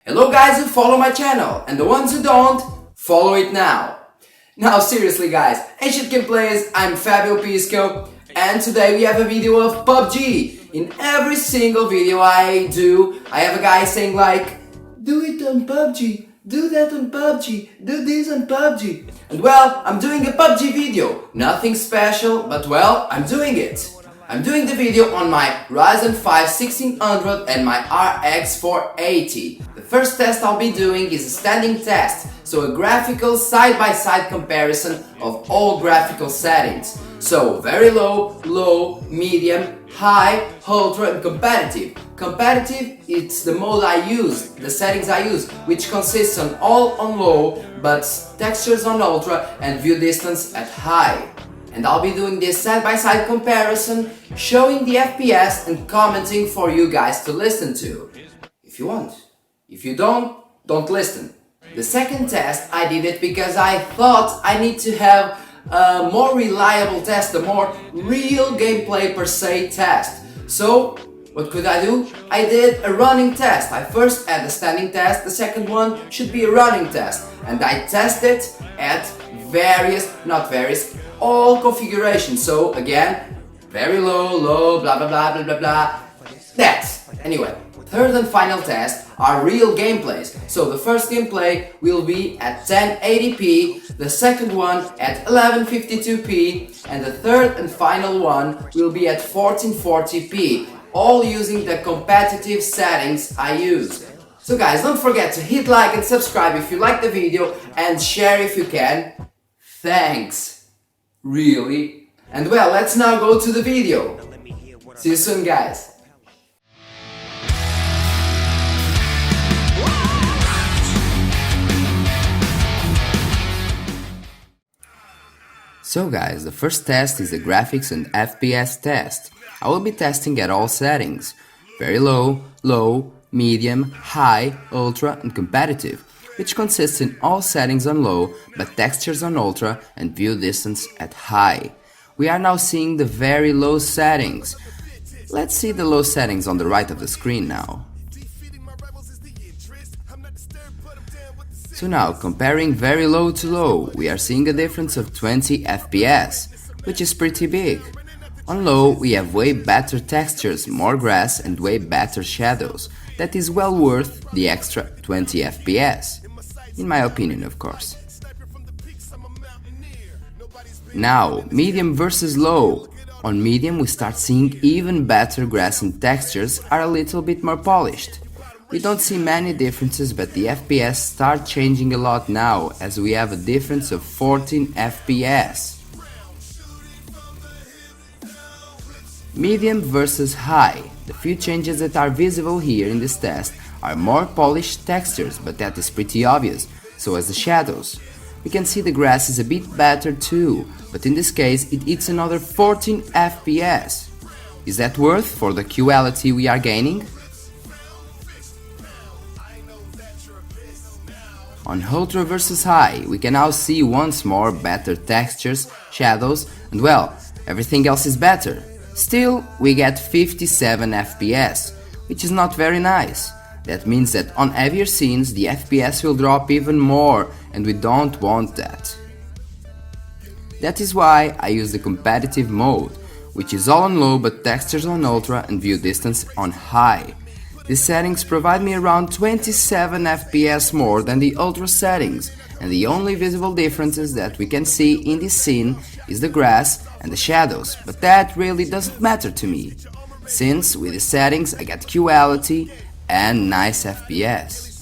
Hello guys who follow my channel, and the ones who don't, follow it now. Now seriously guys, ancient game players, I'm Fabio Pisco, and today we have a video of PUBG. In every single video I do, I have a guy saying like, do it on PUBG, do that on PUBG, do this on PUBG. And well, I'm doing a PUBG video, nothing special, but well, I'm doing it. I'm doing the video on my Ryzen 5 1600 and my RX 480. The first test I'll be doing is a standing test, so a graphical side-by-side comparison of all graphical settings. So very low, low, medium, high, ultra and competitive. Competitive, it's the mode I use, the settings I use, which consists on all on low, but textures on ultra and view distance at high. And I'll be doing this side-by-side comparison, showing the FPS and commenting for you guys to listen to. If you want. If you don't listen. The second test, I did it because I thought I need to have a more reliable test, a more real gameplay per se test. So, what could I do? I did a running test. I first had a standing test, the second one should be a running test. And I tested at all configurations. So again, very low, low, blah blah blah blah blah blah. That's anyway. Third and final test are real gameplays. So the first gameplay will be at 1080p, the second one at 1152p, and the third and final one will be at 1440p, all using the competitive settings I use. So guys, don't forget to hit like and subscribe if you like the video and share if you can. Thanks. Really? And well, let's now go to the video. See you soon guys. So guys, the first test is the graphics and FPS test. I will be testing at all settings. Very low, low, medium, high, ultra and competitive, which consists in all settings on low, but textures on ultra and view distance at high. We are now seeing the very low settings. Let's see the low settings on the right of the screen now. So now, comparing very low to low, we are seeing a difference of 20 FPS, which is pretty big. On low, we have way better textures, more grass and way better shadows. That is well worth the extra 20 FPS. In my opinion, of course. Now, medium versus low. On medium we start seeing even better grass and textures are a little bit more polished. We don't see many differences, but the FPS start changing a lot now, as we have a difference of 14 FPS. Medium versus high. The few changes that are visible here in this test are more polished textures, but that is pretty obvious, so as the shadows. We can see the grass is a bit better too, but in this case it eats another 14 FPS. Is that worth for the quality we are gaining? On ultra versus high, we can now see once more better textures, shadows, and well, everything else is better. Still, we get 57 FPS, which is not very nice. That means that on heavier scenes the FPS will drop even more, and we don't want that. That is why I use the competitive mode, which is all on low but textures on ultra and view distance on high. These settings provide me around 27 FPS more than the ultra settings, and the only visible differences that we can see in this scene is the grass and the shadows, but that really doesn't matter to me, since with the settings I get quality and nice FPS.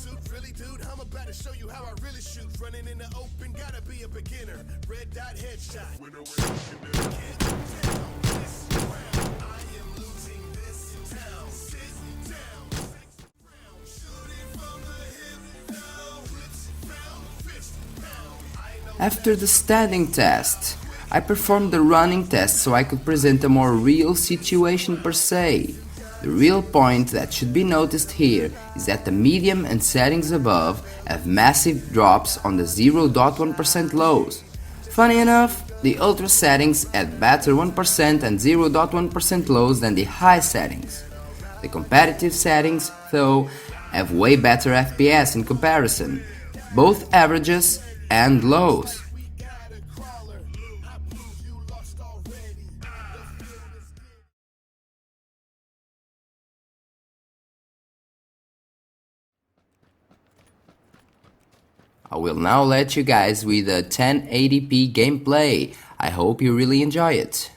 After the standing test, I performed the running test so I could present a more real situation per se. The real point that should be noticed here is that the medium and settings above have massive drops on the 0.1% lows. Funny enough, the ultra settings had better 1% and 0.1% lows than the high settings. The competitive settings, though, have way better FPS in comparison, both averages and lows. I will now let you guys with a 1080p gameplay. I hope you really enjoy it.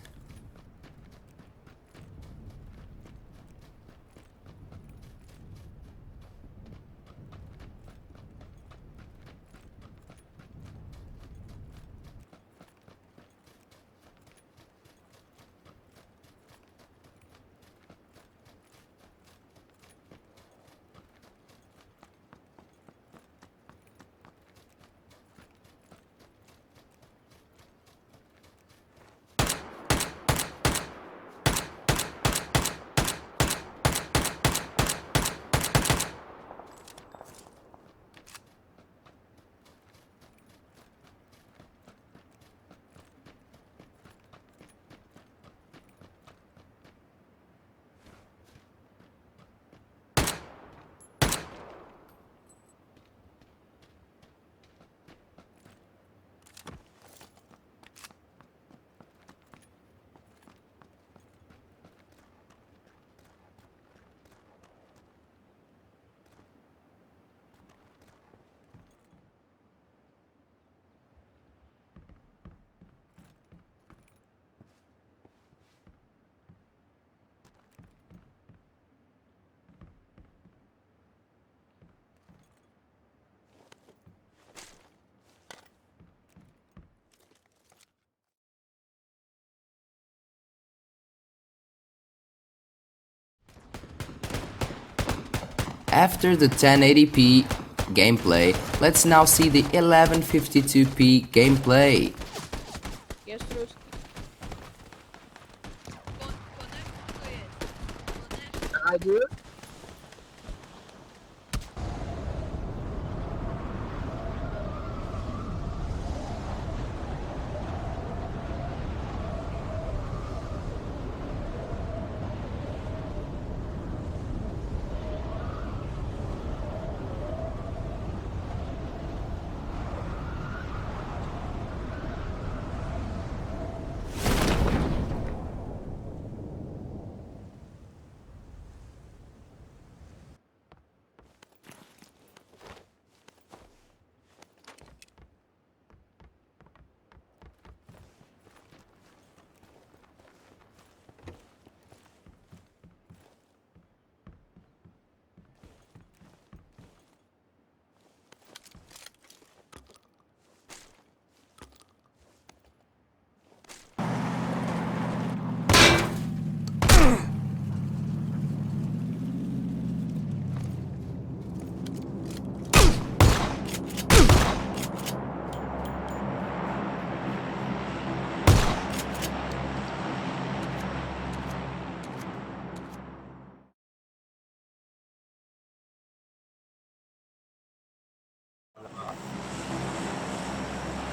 After the 1080p gameplay, let's now see the 1152p gameplay. Є Strix.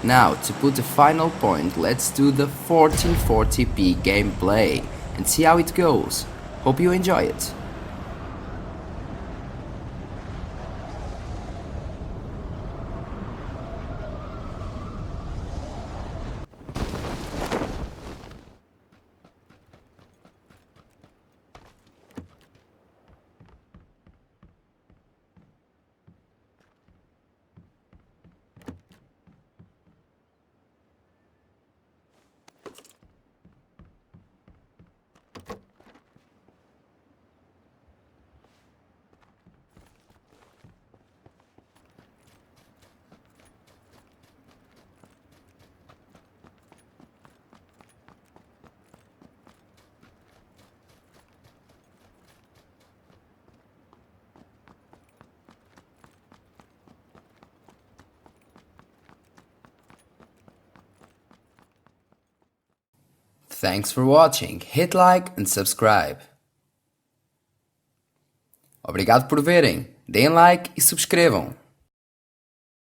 Now, to put a final point, let's do the 1440p gameplay and see how it goes. Hope you enjoy it. Thanks for watching, hit like and subscribe. Obrigado por verem, deem like e subscrevam.